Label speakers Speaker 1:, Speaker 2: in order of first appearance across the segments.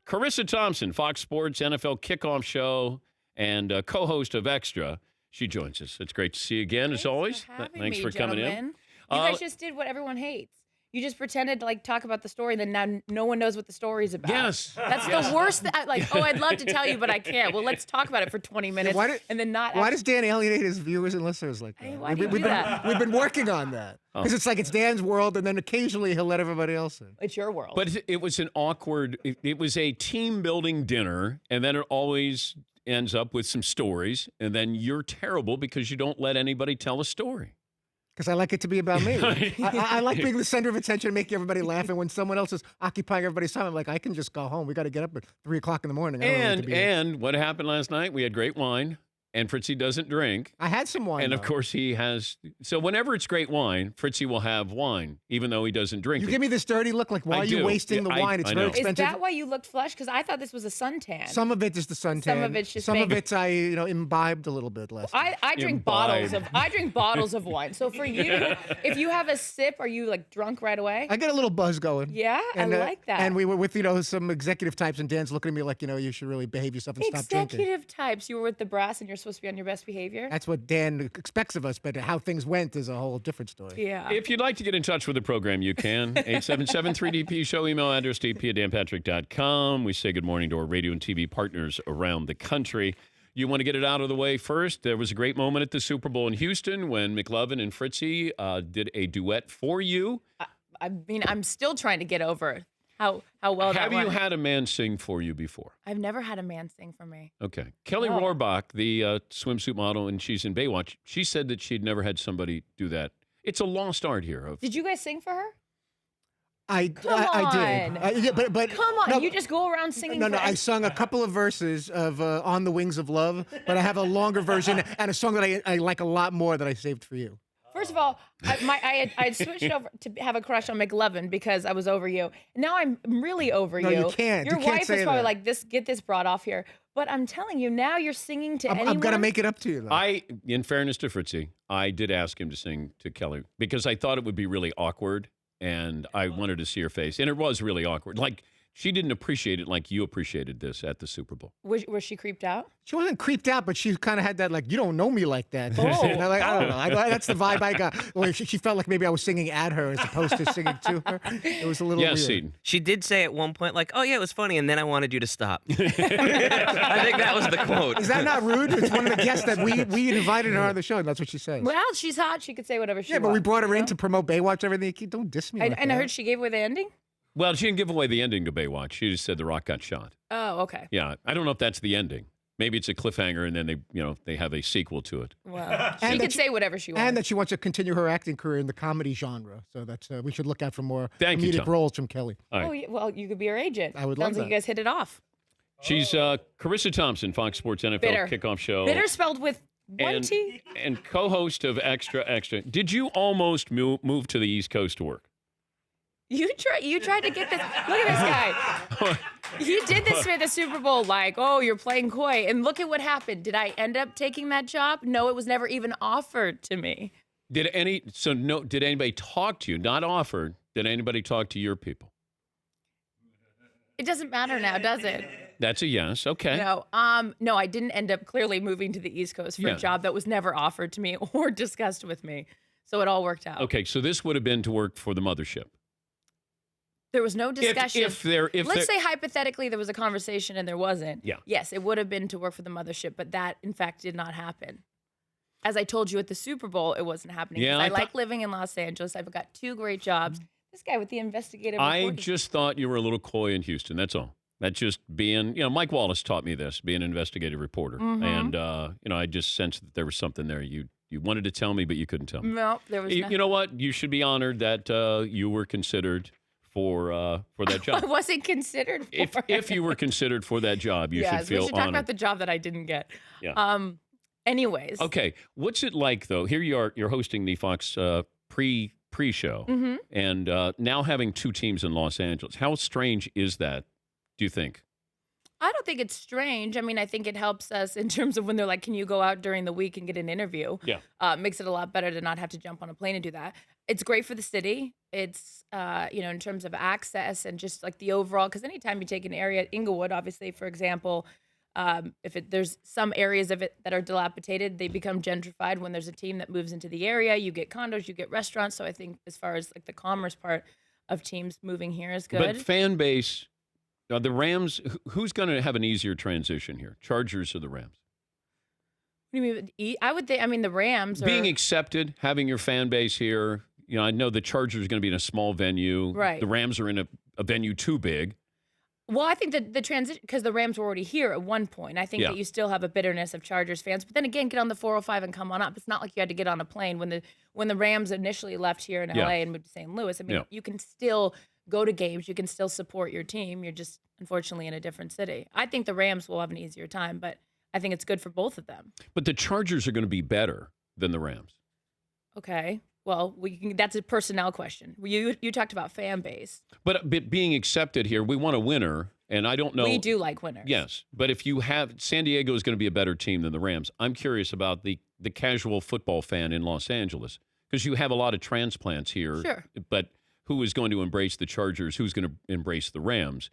Speaker 1: Charissa Thompson, Fox Sports NFL kickoff show and co-host of Extra. She joins us. It's great to see you again, as always. Thanks for coming in.
Speaker 2: You guys just did what everyone hates. You just pretended to talk about the story, and then now no one knows what the story's about.
Speaker 1: Yes.
Speaker 2: That's the worst. I'd love to tell you, but I can't. Well, let's talk about it for 20 minutes and then not.
Speaker 3: Why does Dan alienate his viewers and listeners like that?
Speaker 2: Hey, why do you do that?
Speaker 3: We've been working on that. Because it's like it's Dan's world, and then occasionally he'll let everybody else in.
Speaker 2: It's your world.
Speaker 1: But it was an awkward, it was a team-building dinner, and then it always ends up with some stories, and then you're terrible because you don't let anybody tell a story.
Speaker 3: Because I like it to be about me. I like being the center of attention and making everybody laugh. And when someone else is occupying everybody's time, I'm like, I can just go home. We got to get up at 3 o'clock in the morning.
Speaker 1: And what happened last night? We had great wine. And Fritzy doesn't drink.
Speaker 3: I had some wine.
Speaker 1: And of course he has. So whenever it's great wine, Fritzy will have wine, even though he doesn't drink.
Speaker 3: You give me this dirty look, like why are you wasting the wine? It's very expensive.
Speaker 2: Is that why you looked flushed? Because I thought this was a suntan.
Speaker 3: Some of it is the suntan.
Speaker 2: Some of it's just.
Speaker 3: Some of it's I imbibed a little bit less.
Speaker 2: I drink bottles of wine. So for you, if you have a sip, are you drunk right away?
Speaker 3: I get a little buzz going.
Speaker 2: Yeah, and, I like that.
Speaker 3: And we were with some executive types, and Dan's looking at me like you should really behave yourself and stop drinking.
Speaker 2: Executive types. You were with the brass, and you're supposed to be on your best behavior.
Speaker 3: That's what Dan expects of us, but how things went is a whole different story.
Speaker 2: Yeah.
Speaker 1: If you'd like to get in touch with the program, you can. 877-3DP show, email address dp@danpatrick.com. We say good morning to our radio and TV partners around the country. You want to get it out of the way first. There was a great moment at the Super Bowl in Houston when McLovin and Fritzy did a duet for you.
Speaker 2: I mean, I'm still trying to get over how well that went.
Speaker 1: Have you had a man sing for you before?
Speaker 2: I've never had a man sing for me.
Speaker 1: Okay. Kelly Rohrbach, the swimsuit model, and she's in Baywatch, she said that she'd never had somebody do that. It's a lost art here.
Speaker 2: Did you guys sing for her?
Speaker 3: I did. But
Speaker 2: come on, no, you just go around singing.
Speaker 3: No, I sung a couple of verses of "On the Wings of Love," but I have a longer version and a song that I like a lot more that I saved for you.
Speaker 2: First of all, I had switched over to have a crush on McLovin because I was over you. Now I'm really over you.
Speaker 3: No, you can't.
Speaker 2: Your wife is probably
Speaker 3: that.
Speaker 2: like, get this brought off here. But I'm telling you, now you're singing to anyone.
Speaker 3: I'm going to make it up to you, though.
Speaker 1: In fairness to Fritzy, I did ask him to sing to Kelly because I thought it would be really awkward, and I wanted to see her face. And it was really awkward. She didn't appreciate it like you appreciated this at the Super Bowl.
Speaker 2: Was she creeped out?
Speaker 3: She wasn't creeped out, but she kind of had that, you don't know me like that.
Speaker 2: Oh.
Speaker 3: I don't know. That's the vibe I got. Well, she felt like maybe I was singing at her as opposed to singing to her. It was a little weird.
Speaker 1: Seton.
Speaker 4: She did say at one point, oh, yeah, it was funny, and then I wanted you to stop. I think that was the quote.
Speaker 3: Is that not rude? It's one of the guests that we invited her on the show, and that's what she says.
Speaker 2: Well, she's hot. She could say whatever she wants.
Speaker 3: Yeah, but we brought her in to promote Baywatch, everything. Don't diss me.
Speaker 2: And I heard she gave away the ending?
Speaker 1: Well, she didn't give away the ending to Baywatch. She just said The Rock got shot.
Speaker 2: Oh, okay.
Speaker 1: Yeah, I don't know if that's the ending. Maybe it's a cliffhanger, and then they have a sequel to it.
Speaker 2: Well, she can say whatever she wants.
Speaker 3: And that she wants to continue her acting career in the comedy genre. So that's we should look out for more comedic roles from Kelly.
Speaker 1: Right.
Speaker 2: Oh, well, you could be her agent.
Speaker 3: I would love
Speaker 2: Sounds
Speaker 3: that.
Speaker 2: like you guys hit it off.
Speaker 1: She's Charissa Thompson, Fox Sports NFL kickoff show.
Speaker 2: Bitter spelled with one T.
Speaker 1: And co-host of Extra. Did you almost move to the East Coast to work?
Speaker 2: You tried to get this. Look at this guy. You did this for the Super Bowl, you're playing coy. And look at what happened. Did I end up taking that job? No, it was never even offered to me.
Speaker 1: Did anybody talk to you? Not offered. Did anybody talk to your people?
Speaker 2: It doesn't matter now, does it?
Speaker 1: That's a yes. Okay.
Speaker 2: No, I didn't end up clearly moving to the East Coast for a job that was never offered to me or discussed with me. So it all worked out.
Speaker 1: Okay, so this would have been to work for the mothership.
Speaker 2: There was no discussion.
Speaker 1: Let's
Speaker 2: say hypothetically there was a conversation and there wasn't.
Speaker 1: Yeah.
Speaker 2: Yes, it would have been to work for the mothership, but that in fact did not happen. As I told you at the Super Bowl, it wasn't happening.
Speaker 1: Yeah,
Speaker 2: I like living in Los Angeles. I've got 2 great jobs. This guy with the investigative reporting.
Speaker 1: I just thought you were a little coy in Houston. That's all. That's just being, Mike Wallace taught me this, being an investigative reporter. Mm-hmm. And, I just sensed that there was something there. You wanted to tell me, but you couldn't tell me.
Speaker 2: No, there was nothing.
Speaker 1: You know what? You should be honored that you were considered for that job.
Speaker 2: I wasn't considered for it.
Speaker 1: If you were considered for that job, you should feel
Speaker 2: we should
Speaker 1: honored.
Speaker 2: talk about the job that I didn't get.
Speaker 1: Yeah.
Speaker 2: Anyways.
Speaker 1: Okay. What's it like, though? Here you are. You're hosting the Fox pre-show.
Speaker 2: Mm-hmm.
Speaker 1: And now having 2 teams in Los Angeles. How strange is that, do you think?
Speaker 2: I don't think it's strange. I mean, I think it helps us in terms of when they're like, can you go out during the week and get an interview?
Speaker 1: Yeah.
Speaker 2: Makes it a lot better to not have to jump on a plane and do that. It's great for the city. It's, in terms of access and just like the overall, because anytime you take an area, Inglewood, obviously, for example, there's some areas of it that are dilapidated, they become gentrified. When there's a team that moves into the area, you get condos, you get restaurants. So I think as far as like the commerce part of teams moving here is good.
Speaker 1: But fan base, the Rams, who's going to have an easier transition here? Chargers or the Rams?
Speaker 2: What do you mean? I would think, the Rams are.
Speaker 1: Being accepted, having your fan base here. I know the Chargers are going to be in a small venue.
Speaker 2: Right.
Speaker 1: The Rams are in a venue too big.
Speaker 2: Well, I think that the transition, because the Rams were already here at one point. I think that you still have a bitterness of Chargers fans. But then again, get on the 405 and come on up. It's not like you had to get on a plane when the Rams initially left here in LA and moved to St. Louis. You can still go to games. You can still support your team. You're just unfortunately in a different city. I think the Rams will have an easier time, but I think it's good for both of them.
Speaker 1: But the Chargers are going to be better than the Rams.
Speaker 2: Okay. Well, that's a personnel question. You talked about fan base.
Speaker 1: But being accepted here, we want a winner, and I don't know.
Speaker 2: We do like winners.
Speaker 1: Yes, but if you have San Diego is going to be a better team than the Rams. I'm curious about the casual football fan in Los Angeles because you have a lot of transplants here.
Speaker 2: Sure.
Speaker 1: But who is going to embrace the Chargers? Who's going to embrace the Rams?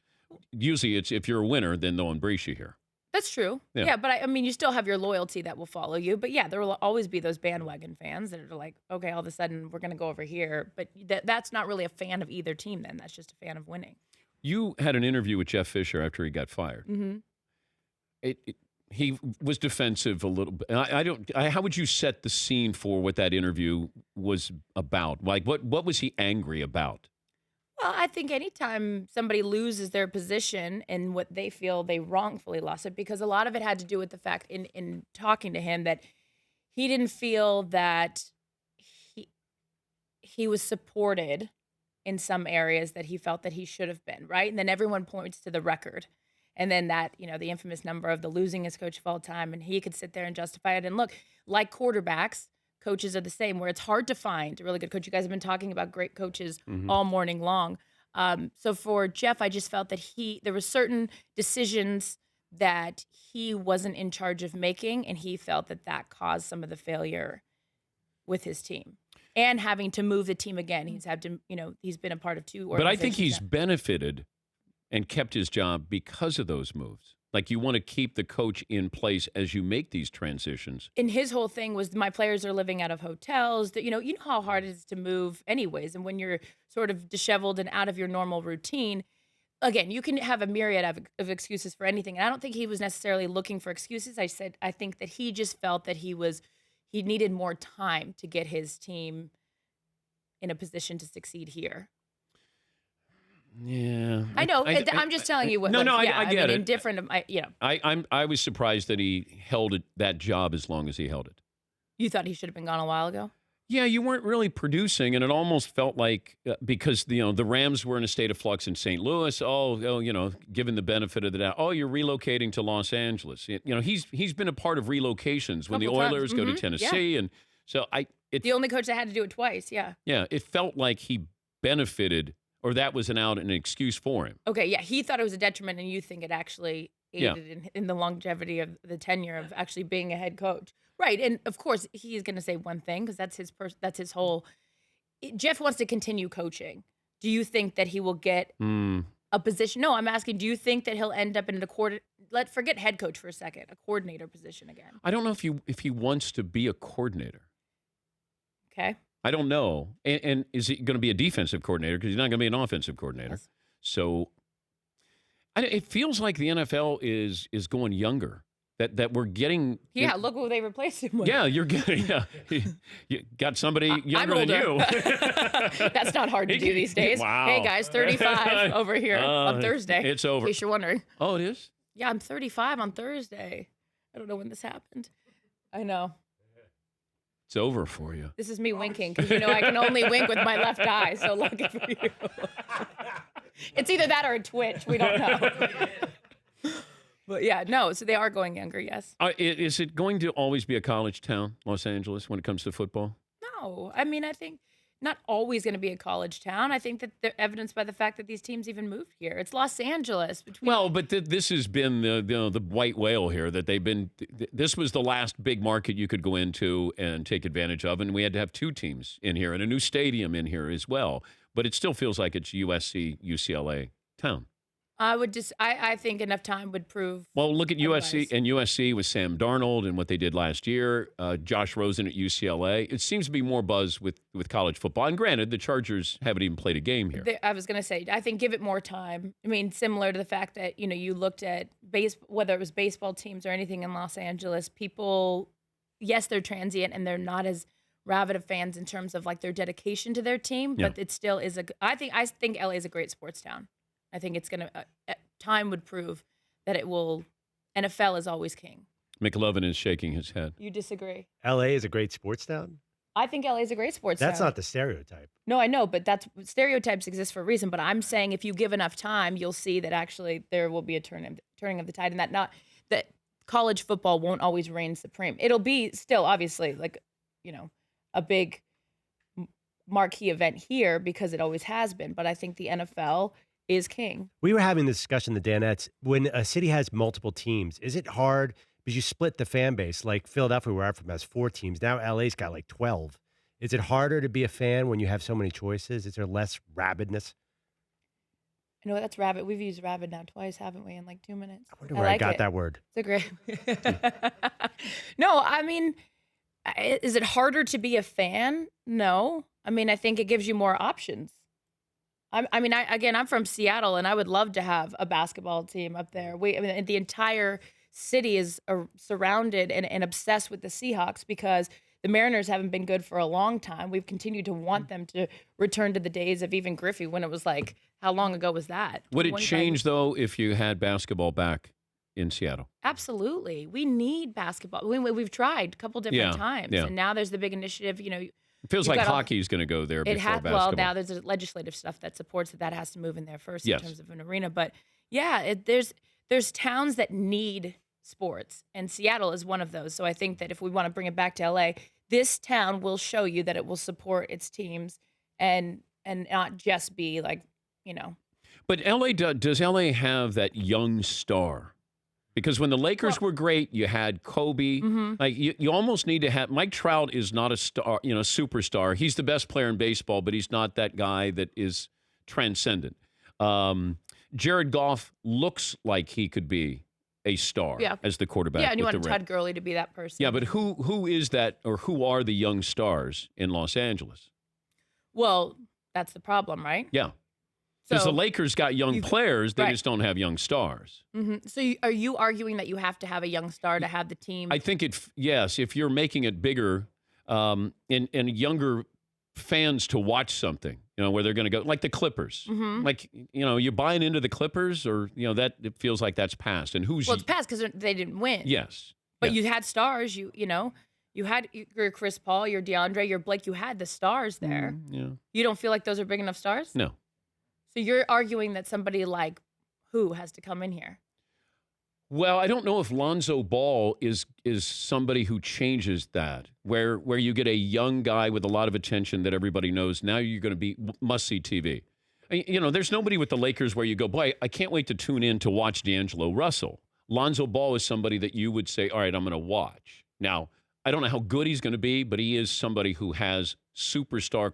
Speaker 1: Usually, it's if you're a winner, then they'll embrace you here.
Speaker 2: That's true. Yeah, but you still have your loyalty that will follow you. But yeah, there will always be those bandwagon fans that are like, okay, all of a sudden we're going to go over here. But that's not really a fan of either team then. That's just a fan of winning.
Speaker 1: You had an interview with Jeff Fisher after he got fired.
Speaker 2: Mm-hmm.
Speaker 1: He was defensive a little bit. How would you set the scene for what that interview was about? Like, what was he angry about?
Speaker 2: Well, I think anytime somebody loses their position and what they feel they wrongfully lost it, because a lot of it had to do with the fact in talking to him that he didn't feel that he was supported in some areas that he felt that he should have been, right? And then everyone points to the record. And then that, the infamous number of the losingest coach of all time, and he could sit there and justify it. And look, like quarterbacks, coaches are the same, where it's hard to find a really good coach. You guys have been talking about great coaches all morning long. So for Jeff, I just felt that there were certain decisions that he wasn't in charge of making, and he felt that caused some of the failure with his team. And having to move the team again. He's had to, he's been a part of two organizations.
Speaker 1: But I think he's benefited and kept his job because of those moves. Like, you want to keep the coach in place as you make these transitions.
Speaker 2: And his whole thing was, my players are living out of hotels. That you know how hard it is to move anyways. And when you're sort of disheveled and out of your normal routine, again, you can have a myriad of excuses for anything. And I don't think he was necessarily looking for excuses. I think that he just felt that he needed more time to get his team in a position to succeed here.
Speaker 1: Yeah,
Speaker 2: I know. I'm just telling you what.
Speaker 1: I get it.
Speaker 2: Indifferent.
Speaker 1: I was surprised that he held that job as long as he held it.
Speaker 2: You thought he should have been gone a while ago?
Speaker 1: Yeah, you weren't really producing, and it almost felt like because the Rams were in a state of flux in St. Louis. Given the benefit of the doubt, you're relocating to Los Angeles. He's been a part of relocations when the Oilers go to Tennessee, and so
Speaker 2: the only coach that had to do it twice. Yeah.
Speaker 1: Yeah, it felt like he benefited. Or that was an excuse for him.
Speaker 2: Okay, yeah. He thought it was a detriment, and you think it actually aided in the longevity of the tenure of actually being a head coach. Right, and of course, he is going to say one thing because that's his whole... Jeff wants to continue coaching. Do you think that he will get a position? No, I'm asking, do you think that he'll end up in forget head coach for a second, a coordinator position again?
Speaker 1: I don't know if he wants to be a coordinator.
Speaker 2: Okay.
Speaker 1: I don't know. And is he going to be a defensive coordinator? Because he's not going to be an offensive coordinator.
Speaker 2: Yes.
Speaker 1: So it feels like the NFL is going younger. That we're getting.
Speaker 2: Yeah, look who they replaced him with.
Speaker 1: Yeah, you're getting. Yeah, you got somebody younger than you.
Speaker 2: That's not hard to do these days.
Speaker 1: Wow.
Speaker 2: Hey guys, 35 over here on Thursday.
Speaker 1: It's over.
Speaker 2: In case you're wondering.
Speaker 1: Oh, it is?
Speaker 2: Yeah, I'm 35 on Thursday. I don't know when this happened. I know.
Speaker 1: It's over for you.
Speaker 2: This is me winking because I can only wink with my left eye. So lucky for you. It's either that or a twitch. We don't know. But yeah, no. So they are going younger. Yes.
Speaker 1: Is it going to always be a college town, Los Angeles, when it comes to football?
Speaker 2: No. I mean, I think not always going to be a college town. I think that they're evidenced by the fact that these teams even moved here. It's Los Angeles.
Speaker 1: Well, but this has been the white whale here that they've been. This was the last big market you could go into and take advantage of, and we had to have 2 teams in here and a new stadium in here as well. But it still feels like it's USC, UCLA town.
Speaker 2: I think enough time would prove.
Speaker 1: Well, look at
Speaker 2: otherwise.
Speaker 1: USC and USC with Sam Darnold and what they did last year. Josh Rosen at UCLA. It seems to be more buzz with college football. And granted, the Chargers haven't even played a game here.
Speaker 2: I was going to say, I think give it more time. I mean, similar to the fact that, you looked at whether it was baseball teams or anything in Los Angeles, people, yes, they're transient and they're not as rabid of fans in terms of like their dedication to their team, but it still is I think LA is a great sports town. I think it's going to, time would prove that it will, NFL is always king.
Speaker 1: McLovin is shaking his head.
Speaker 2: You disagree?
Speaker 5: LA is a great sports town?
Speaker 2: I think LA is a great sports town.
Speaker 5: That's not the stereotype.
Speaker 2: No, I know, but stereotypes exist for a reason. But I'm saying if you give enough time, you'll see that actually there will be a turning of the tide, and that college football won't always reign supreme. It'll be still obviously like, a big marquee event here because it always has been. But I think the NFL is king.
Speaker 5: We were having this discussion, the Danettes. When a city has multiple teams, is it hard because you split the fan base? Like Philadelphia, where I'm from, has 4 teams. Now LA's got like 12. Is it harder to be a fan when you have so many choices? Is there less rabidness?
Speaker 2: No, that's rabid. We've used rabid now twice, haven't we, in like 2 minutes?
Speaker 5: I wonder where I got that word.
Speaker 2: It's a great. No, I mean, is it harder to be a fan? No. I mean, I think it gives you more options. I'm from Seattle, and I would love to have a basketball team up there. The entire city is surrounded and obsessed with the Seahawks because the Mariners haven't been good for a long time. We've continued to want them to return to the days of even Griffey when it was like, how long ago was that?
Speaker 1: Would it change, though, if you had basketball back in Seattle?
Speaker 2: Absolutely. We need basketball. We've tried a couple different times, and now there's the big initiative,
Speaker 1: It feels like hockey's going to go there before basketball.
Speaker 2: Well, now there's legislative stuff that supports that has to move in there first in terms of an arena. But yeah, there's towns that need sports, and Seattle is one of those. So I think that if we want to bring it back to LA, this town will show you that it will support its teams and not just be like,
Speaker 1: But does LA have that young star? Because when the Lakers were great, you had Kobe. Like you almost need to have. Mike Trout is not a star, superstar. He's the best player in baseball, but he's not that guy that is transcendent. Jared Goff looks like he could be a star as the quarterback.
Speaker 2: Yeah, and you
Speaker 1: with
Speaker 2: want
Speaker 1: the
Speaker 2: Todd Gurley to be that person.
Speaker 1: Yeah, but who is that, or who are the young stars in Los Angeles?
Speaker 2: Well, that's the problem, right?
Speaker 1: Yeah. Because the Lakers got young players, they just don't have young stars.
Speaker 2: So are you arguing that you have to have a young star to have the team?
Speaker 1: I think yes, if you're making it bigger and younger fans to watch something, where they're going to go, like the Clippers. Like, you're buying into the Clippers or, that it feels like that's past. And
Speaker 2: Well, it's past because they didn't win.
Speaker 1: Yes.
Speaker 2: But you had stars, you had your Chris Paul, your DeAndre, your Blake, you had the stars there.
Speaker 1: Yeah.
Speaker 2: You don't feel like those are big enough stars?
Speaker 1: No.
Speaker 2: So you're arguing that somebody like who has to come in here?
Speaker 1: Well, I don't know if Lonzo Ball is somebody who changes that, where you get a young guy with a lot of attention that everybody knows. Now you're going to be must-see TV. There's nobody with the Lakers where you go, boy, I can't wait to tune in to watch D'Angelo Russell. Lonzo Ball is somebody that you would say, all right, I'm going to watch. Now, I don't know how good he's going to be, but he is somebody who has superstar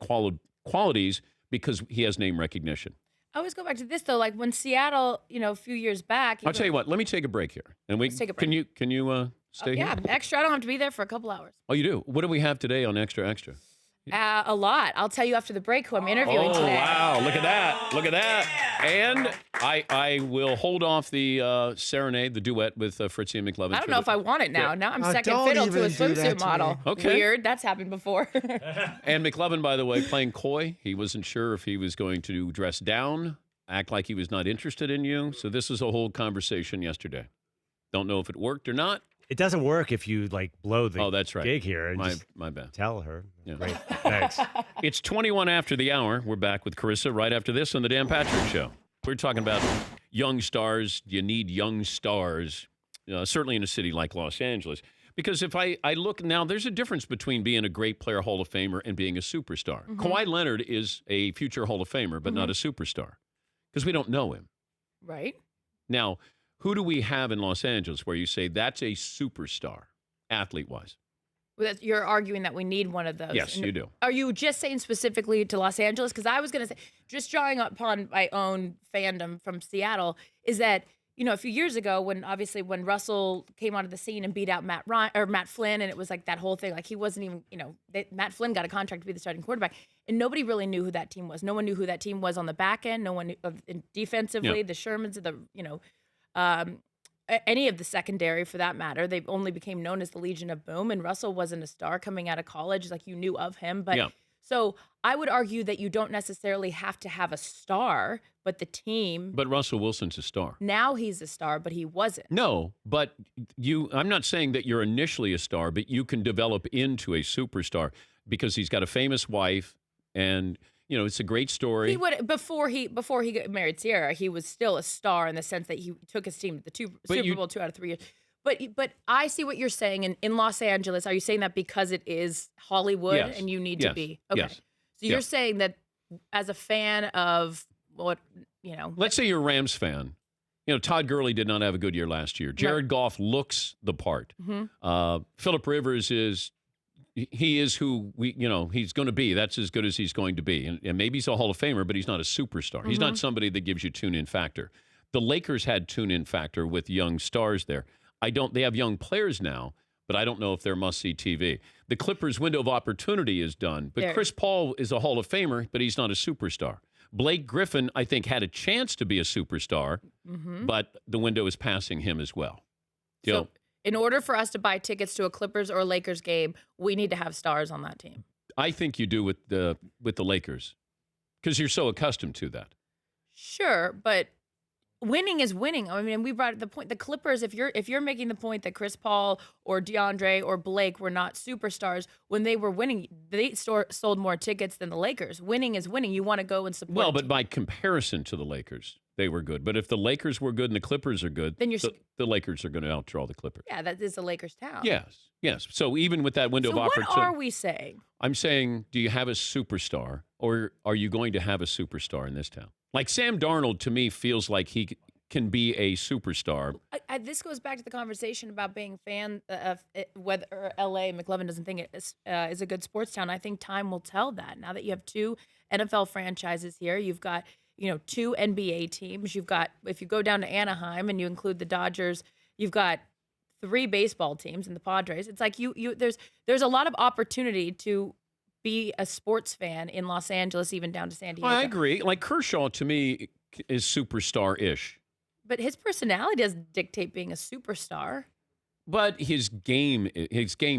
Speaker 1: qualities because he has name recognition.
Speaker 2: I always go back to this though, like when Seattle, a few years back.
Speaker 1: I'll tell you what. Let me take a break here, and
Speaker 2: Let's take a break.
Speaker 1: Can you stay here?
Speaker 2: Yeah, extra. I don't have to be there for a couple hours.
Speaker 1: Oh, you do. What do we have today on Extra Extra?
Speaker 2: A lot. I'll tell you after the break who I'm interviewing today.
Speaker 1: Oh wow! Look at that! Look at that! And I will hold off the serenade, the duet with Fritzy and McLovin.
Speaker 2: I don't know if I want it now.
Speaker 1: Yeah.
Speaker 2: Now I'm second
Speaker 3: don't
Speaker 2: fiddle to a
Speaker 3: even do that
Speaker 2: swimsuit
Speaker 3: to
Speaker 2: model.
Speaker 3: me.
Speaker 1: Okay.
Speaker 2: Weird. That's happened before.
Speaker 1: And McLovin, by the way, playing coy. He wasn't sure if he was going to dress down, act like he was not interested in you. So this was a whole conversation yesterday. Don't know if it worked or not.
Speaker 5: It doesn't work if you blow the
Speaker 1: that's right.
Speaker 5: gig here and
Speaker 1: My bad.
Speaker 5: tell her.
Speaker 1: Yeah.
Speaker 5: Great. Thanks.
Speaker 1: It's 21 after the hour. We're back with Charissa right after this on the Dan Patrick Show. We're talking about young stars. You need young stars, certainly in a city like Los Angeles. Because if I look now, there's a difference between being a great player, Hall of Famer, and being a superstar. Kawhi Leonard is a future Hall of Famer, but not a superstar because we don't know him.
Speaker 2: Right.
Speaker 1: Now, who do we have in Los Angeles where you say that's a superstar, athlete-wise?
Speaker 2: Well, you're arguing that we need one of those.
Speaker 1: Yes, you do.
Speaker 2: Are you just saying specifically to Los Angeles? Because I was going to say, just drawing upon my own fandom from Seattle, is that, you know, a few years ago when Russell came onto the scene and beat out Matt Flynn, and it was like that whole thing, like he wasn't even, you know, Matt Flynn got a contract to be the starting quarterback, and nobody really knew who that team was. No one knew who that team was on the back end. No one knew defensively, the Shermans, any of the secondary for that matter. They only became known as the Legion of Boom, and Russell wasn't a star coming out of college. Like, you knew of him, but so I would argue that you don't necessarily have to have a star, but the team.
Speaker 1: But Russell Wilson's a star.
Speaker 2: Now he's a star, but he wasn't.
Speaker 1: No, but I'm not saying that you're initially a star, but you can develop into a superstar because he's got a famous wife, and you know, it's a great story.
Speaker 2: He would before he got married Sierra, he was still a star in the sense that he took his team to the Super Bowl 2 out of 3 years. But I see what you're saying. In Los Angeles, are you saying that because it is Hollywood and you need to be? Okay.
Speaker 1: Yes.
Speaker 2: So you're saying that as a fan of what, you know.
Speaker 1: Let's say you're a Rams fan. You know, Todd Gurley did not have a good year last year. Jared Goff looks the part. Phillip Rivers is who he's going to be. That's as good as he's going to be. And maybe he's a Hall of Famer, but he's not a superstar. He's not somebody that gives you tune-in factor. The Lakers had tune-in factor with young stars there. They have young players now, but I don't know if they're must-see TV. The Clippers' window of opportunity is done, but Chris Paul is a Hall of Famer, but he's not a superstar. Blake Griffin, I think, had a chance to be a superstar, but the window is passing him as well.
Speaker 2: So in order for us to buy tickets to a Clippers or a Lakers game, we need to have stars on that team.
Speaker 1: I think you do with the Lakers because you're so accustomed to that.
Speaker 2: Sure, but winning is winning. I mean, we brought the point. The Clippers, if you're making the point that Chris Paul or DeAndre or Blake were not superstars when they were winning, they sold more tickets than the Lakers. Winning is winning. You want to go and support.
Speaker 1: Well, but by comparison to the Lakers, they were good. But if the Lakers were good and the Clippers are good, then the Lakers are going to outdraw the Clippers.
Speaker 2: Yeah, that is the Lakers' town.
Speaker 1: Yes. So even with that window of opportunity.
Speaker 2: What are we saying? I'm saying,
Speaker 1: do you have a superstar, or are you going to have a superstar in this town? Like Sam Darnold, to me, feels like he can be a superstar.
Speaker 2: This goes back to the conversation about being a fan of whether L.A. McLovin doesn't think it is a good sports town. I think time will tell that. Now that you have 2 NFL franchises here, you've got 2 NBA teams. You've got, if you go down to Anaheim and you include the Dodgers, you've got 3 baseball teams and the Padres. It's like there's a lot of opportunity to be a sports fan in Los Angeles, even down to San Diego.
Speaker 1: I agree. Like Kershaw, to me, is superstar-ish.
Speaker 2: But his personality doesn't dictate being a superstar.
Speaker 1: But his game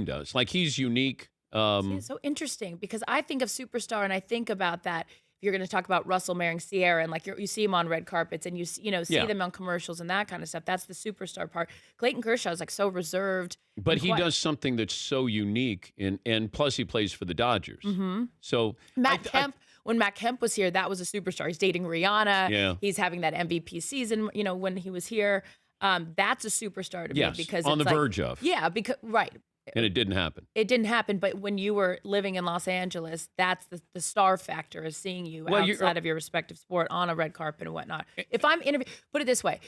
Speaker 1: does. Like, he's unique.
Speaker 2: It's so interesting because I think of superstar and I think about that. If you're going to talk about Russell marrying Sierra and like you see him on red carpets and you see them on commercials and that kind of stuff. That's the superstar part. Clayton Kershaw is like so reserved.
Speaker 1: But he does something that's so unique, and plus he plays for the Dodgers. So
Speaker 2: Matt Kemp. When Matt Kemp was here, that was a superstar. He's dating Rihanna.
Speaker 1: Yeah.
Speaker 2: He's having that MVP season, when he was here. That's a superstar to me because
Speaker 1: on
Speaker 2: it's
Speaker 1: the verge of.
Speaker 2: Yeah, because right.
Speaker 1: And it didn't happen.
Speaker 2: It didn't happen, but when you were living in Los Angeles, that's the star factor of seeing you outside of your respective sport on a red carpet and whatnot. If I'm put it this way,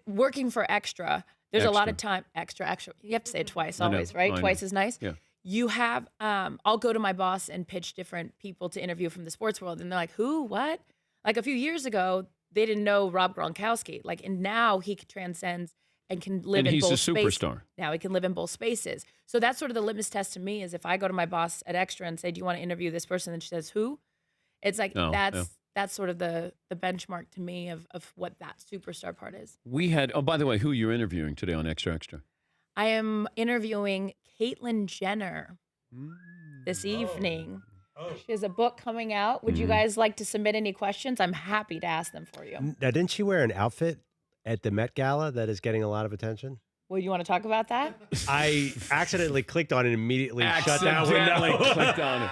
Speaker 2: working for Extra, there's a lot of time, extra. You have to say it twice always, right? Twice is nice.
Speaker 1: Yeah.
Speaker 2: You have, I'll go to my boss and pitch different people to interview from the sports world. And they're like, who, what? Like a few years ago, they didn't know Rob Gronkowski. Like, and now he transcends and can live in both spaces.
Speaker 1: And he's a superstar.
Speaker 2: Now he can live in both spaces. So that's sort of the litmus test to me is if I go to my boss at Extra and say, do you want to interview this person? And she says, who? It's like, that's sort of the benchmark to me of what that superstar part is.
Speaker 1: We had, by the way, who you're interviewing today on Extra Extra?
Speaker 2: I am interviewing Caitlyn Jenner this evening. She has a book coming out. Would you guys like to submit any questions? I'm happy to ask them for you.
Speaker 5: Now, didn't she wear an outfit at the Met Gala that is getting a lot of attention?
Speaker 2: Well, you want to talk about that?
Speaker 5: I accidentally clicked on it and immediately shut that window.
Speaker 1: Clicked on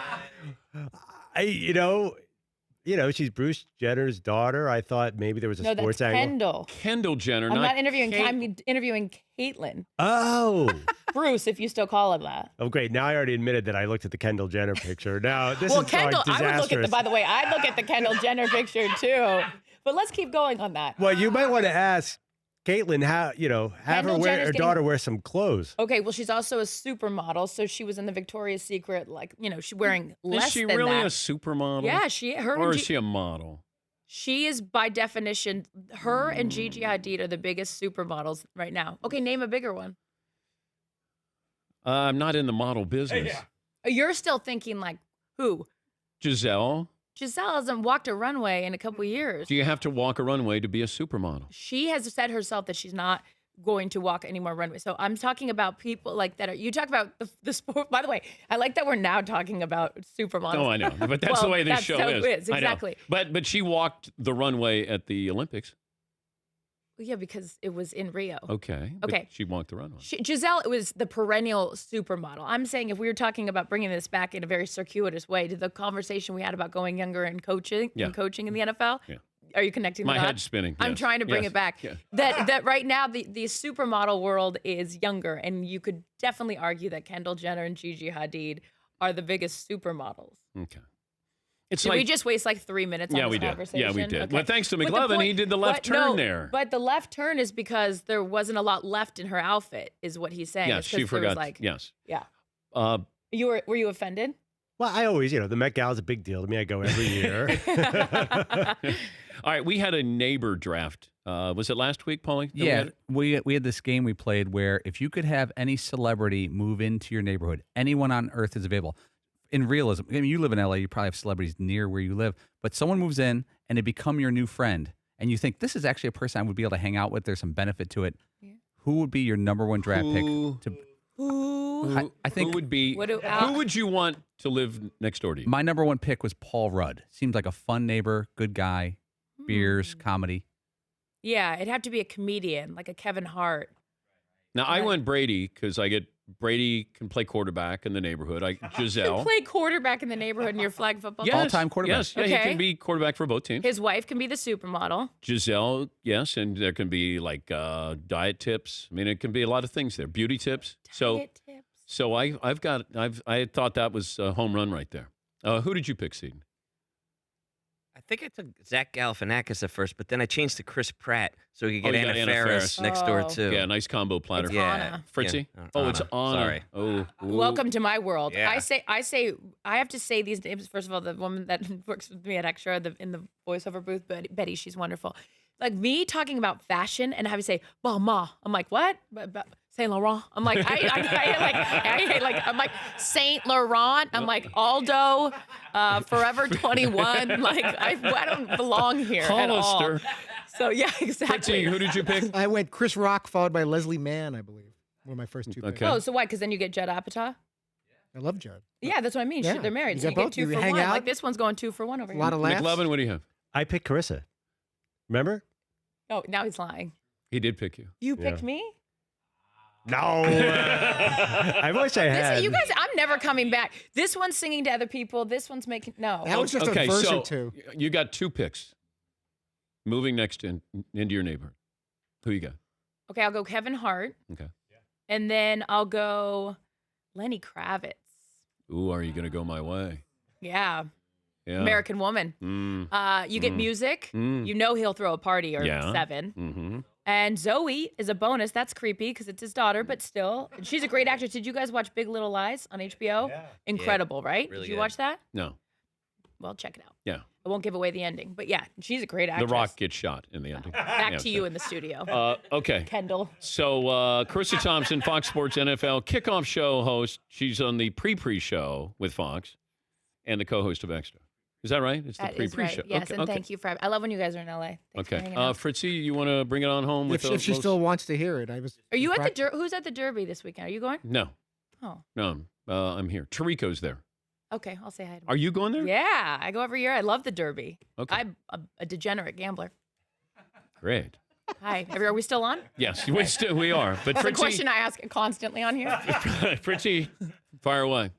Speaker 1: it.
Speaker 5: She's Bruce Jenner's daughter. I thought maybe there was a sports
Speaker 2: that's
Speaker 5: angle.
Speaker 2: Kendall.
Speaker 1: Kendall Jenner.
Speaker 2: I'm not interviewing. I'm interviewing Caitlyn.
Speaker 5: Oh,
Speaker 2: Bruce, if you still call him that.
Speaker 5: Oh, great. Now I already admitted that I looked at the Kendall Jenner picture. Now, this
Speaker 2: Well,
Speaker 5: is
Speaker 2: Kendall,
Speaker 5: like
Speaker 2: I would look at
Speaker 5: disastrous.
Speaker 2: by the way, I'd look at the Kendall Jenner picture too. But let's keep going on that.
Speaker 5: Well, you might want to ask Caitlin how, have
Speaker 2: Kendall Jenner's
Speaker 5: her
Speaker 2: getting-
Speaker 5: daughter wear some clothes.
Speaker 2: Okay, well, she's also a supermodel, so she was in the Victoria's Secret, she's wearing less
Speaker 1: Is she
Speaker 2: than
Speaker 1: really
Speaker 2: that.
Speaker 1: a supermodel?
Speaker 2: Yeah,
Speaker 1: Or is she a model?
Speaker 2: She is, by definition, her and Gigi Hadid are the biggest supermodels right now. Okay, name a bigger one.
Speaker 1: I'm not in the model business.
Speaker 2: You're still thinking like, who?
Speaker 1: Giselle,
Speaker 2: Giselle hasn't walked a runway in a couple years.
Speaker 1: do you have to walk a runway to be a supermodel?
Speaker 2: She has said herself that she's not going to walk any more runway. So I'm talking about people like that. You talk about the sport. By the way, I like that we're now talking about supermodels.
Speaker 1: Oh, I know. But that's the
Speaker 2: Well,
Speaker 1: way this
Speaker 2: that's
Speaker 1: show
Speaker 2: how
Speaker 1: is.
Speaker 2: it is,
Speaker 1: I know.
Speaker 2: exactly.
Speaker 1: But she walked the runway at the Olympics.
Speaker 2: Yeah, because it was in Rio.
Speaker 1: Okay. but
Speaker 2: Okay.
Speaker 1: She walked the runway.
Speaker 2: Giselle was the perennial supermodel. I'm saying if we were talking about bringing this back in a very circuitous way to the conversation we had about going younger and coaching in the NFL.
Speaker 1: Yeah.
Speaker 2: Are you connecting the
Speaker 1: My
Speaker 2: dots?
Speaker 1: head's spinning.
Speaker 2: I'm
Speaker 1: yes.
Speaker 2: trying to bring
Speaker 1: Yes.
Speaker 2: it back.
Speaker 1: Yeah.
Speaker 2: That right now the supermodel world is younger, and you could definitely argue that Kendall Jenner and Gigi Hadid are the biggest supermodels.
Speaker 1: Okay. It's
Speaker 2: Did
Speaker 1: like
Speaker 2: we just waste like 3 minutes on
Speaker 1: Yeah,
Speaker 2: this
Speaker 1: we did.
Speaker 2: conversation?
Speaker 1: Yeah, we did.
Speaker 2: Okay.
Speaker 1: Well, thanks to
Speaker 2: But the
Speaker 1: McLovin,
Speaker 2: point-
Speaker 1: he did the left
Speaker 2: but
Speaker 1: turn
Speaker 2: no,
Speaker 1: there.
Speaker 2: But the left turn is because there wasn't a lot left in her outfit, is what he's saying.
Speaker 1: Yes,
Speaker 2: It's 'cause
Speaker 1: she
Speaker 2: there was,
Speaker 1: forgot.
Speaker 2: like,
Speaker 1: Yes.
Speaker 2: yeah.
Speaker 1: Uh,
Speaker 2: Were you offended?
Speaker 5: Well, I always, the Met Gala is a big deal to me. I go every year.
Speaker 1: all right, we had a neighbor draft. Was it last week, Paulie? that we
Speaker 6: Yeah,
Speaker 1: had?
Speaker 6: we had this game we played where if you could have any celebrity move into your neighborhood, anyone on earth is available. In realism, I mean, you live in LA, you probably have celebrities near where you live, but someone moves in and they become your new friend, and you think this is actually a person I would be able to hang out with. There's some benefit to it.
Speaker 2: Yeah.
Speaker 6: Who would be your number one draft pick?
Speaker 1: Who-
Speaker 6: I think
Speaker 1: who would be? Who would you want to live next door to you?
Speaker 6: my number one pick was Paul Rudd. Seems like a fun neighbor, good guy, beers, comedy.
Speaker 2: Yeah, it'd have to be a comedian, like a Kevin Hart.
Speaker 1: Now I went Brady because Brady can play quarterback in the neighborhood. Giselle.
Speaker 2: Play quarterback in the neighborhood in your flag football
Speaker 1: Yes,
Speaker 2: team.
Speaker 6: All-time quarterback.
Speaker 1: Yes, yeah,
Speaker 2: Okay.
Speaker 1: he can be quarterback for both teams.
Speaker 2: His wife can be the supermodel.
Speaker 1: Giselle, yes, and there can be like diet tips. I mean, it can be a lot of things there. Beauty tips.
Speaker 2: Diet tips.
Speaker 1: So I thought that was a home run right there. Who did you pick, Seton?
Speaker 4: I think I took Zach Galifianakis at first, but then I changed to Chris Pratt so we could
Speaker 1: Oh,
Speaker 4: get
Speaker 1: you got
Speaker 4: Anna
Speaker 1: Anna
Speaker 4: Faris
Speaker 1: Faris.
Speaker 4: next door
Speaker 2: Oh.
Speaker 4: too.
Speaker 1: Yeah, nice combo platter.
Speaker 2: It's
Speaker 4: Yeah.
Speaker 2: Anna.
Speaker 1: Fritzy?
Speaker 4: Yeah.
Speaker 1: Oh, it's
Speaker 4: Anna.
Speaker 1: Anna.
Speaker 4: Sorry.
Speaker 1: Oh, ooh.
Speaker 2: Welcome to my world.
Speaker 4: Yeah.
Speaker 2: I have to say these names. First of all, the woman that works with me at Extra in the voiceover booth, Betty, she's wonderful. Like me talking about fashion and having to say, "Bon ma," I'm like, what? Saint Laurent. I'm like, I'm like Saint Laurent. I'm like Aldo, Forever 21. Like I don't belong here at all.
Speaker 1: Hollister.
Speaker 2: So yeah,
Speaker 1: Fritzy,
Speaker 2: exactly.
Speaker 1: who did you pick?
Speaker 3: I went Chris Rock followed by Leslie Mann, I believe. One of my first two picks.
Speaker 1: Okay.
Speaker 2: Oh, so why? Because then you get Judd Apatow.
Speaker 3: I love Judd.
Speaker 2: Yeah, that's what I mean.
Speaker 3: Yeah.
Speaker 2: They're married,
Speaker 3: You
Speaker 2: so
Speaker 3: got
Speaker 2: you get
Speaker 3: both.
Speaker 2: 2
Speaker 3: You
Speaker 2: for
Speaker 3: hang
Speaker 2: 1.
Speaker 3: out.
Speaker 2: Like this one's going 2 for 1 over
Speaker 3: A
Speaker 2: here.
Speaker 3: lot of laughs.
Speaker 1: McLovin, what do you have?
Speaker 5: I picked Carissa. Remember?
Speaker 2: Oh, now he's lying.
Speaker 1: He did pick you.
Speaker 2: You picked me?
Speaker 5: No. I wish I had.
Speaker 2: Listen, you guys, I'm never coming back. This one's singing to other people. This one's making no.
Speaker 3: That was just
Speaker 1: Okay,
Speaker 3: a verse
Speaker 1: so
Speaker 3: or two.
Speaker 1: you got 2 picks. Moving next into your neighborhood. Who you got?
Speaker 2: Okay, I'll go Kevin Hart,
Speaker 1: Okay.
Speaker 2: and then I'll go Lenny Kravitz.
Speaker 1: Ooh, are you going to go my way?
Speaker 2: Yeah,
Speaker 1: Yeah.
Speaker 2: American Woman.
Speaker 1: Mm.
Speaker 2: You get music.
Speaker 1: Mm.
Speaker 2: You know he'll throw a party or
Speaker 1: Yeah.
Speaker 2: 7.
Speaker 1: Mm-hmm.
Speaker 2: And Zoe is a bonus. That's creepy because it's his daughter, but still, she's a great actress. Did you guys watch Big Little Lies on HBO? Yeah. Incredible, right?
Speaker 4: Really
Speaker 2: Did you
Speaker 4: good.
Speaker 2: watch that?
Speaker 1: No.
Speaker 2: Well, check it out.
Speaker 1: Yeah.
Speaker 2: I won't give away the ending, but yeah, she's a great actress.
Speaker 1: The Rock gets shot in the ending.
Speaker 2: Back
Speaker 1: Yeah,
Speaker 2: to you in the studio,
Speaker 1: Okay.
Speaker 2: Kendall.
Speaker 1: So, Charissa Thompson, Fox Sports NFL kickoff show host. She's on the pre show with Fox and the co host of Extra. Is that right? It's the
Speaker 2: That
Speaker 1: pre
Speaker 2: is right.
Speaker 1: show.
Speaker 2: Yes, and thank you for having. I love when you guys are in LA. Thanks for
Speaker 1: Okay.
Speaker 2: hanging out.
Speaker 1: Fritzy, you want to bring it on home with
Speaker 3: If she
Speaker 1: those-
Speaker 3: still wants to hear it, I was.
Speaker 2: Are you at the Who's at the Derby this weekend? Are you going?
Speaker 1: No.
Speaker 2: Oh,
Speaker 1: No. I'm here. Tarico's there.
Speaker 2: okay. I'll say hi to him.
Speaker 1: Are you going there?
Speaker 2: Yeah, I go every year. I love the Derby.
Speaker 1: Okay.
Speaker 2: I'm a degenerate gambler.
Speaker 1: Great.
Speaker 2: Hi. Are we still on?
Speaker 1: Yes, we are. But
Speaker 2: That's a
Speaker 1: Fritzy,
Speaker 2: question I ask constantly on here.
Speaker 1: Fritzy, fire away.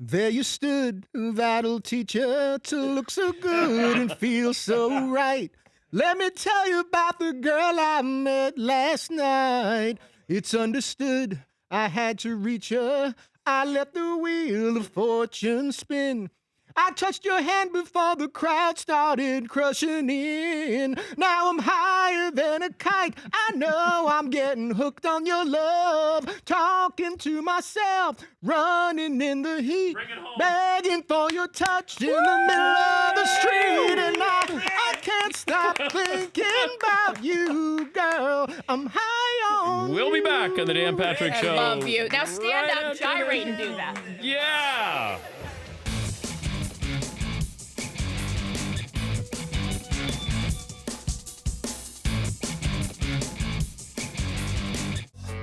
Speaker 3: There you stood, that'll teach you to look so good and feel so right. Let me tell you about the girl I met last night. It's understood I had to reach her. I let the wheel of fortune spin. I touched your hand before the crowd started crushing in. Now I'm higher than a kite. I know I'm getting hooked on your love. Talking to myself, running in the heat, begging for your touch in the middle of the street. And I can't stop thinking about you, girl. I'm high on
Speaker 1: We'll be back on the Dan Patrick Show.
Speaker 2: I love you. Now stand
Speaker 1: Right
Speaker 2: up,
Speaker 1: after
Speaker 2: gyrate,
Speaker 1: this.
Speaker 2: and do that.
Speaker 1: Yeah.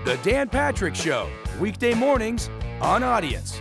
Speaker 7: The Dan Patrick Show, weekday mornings on Audience.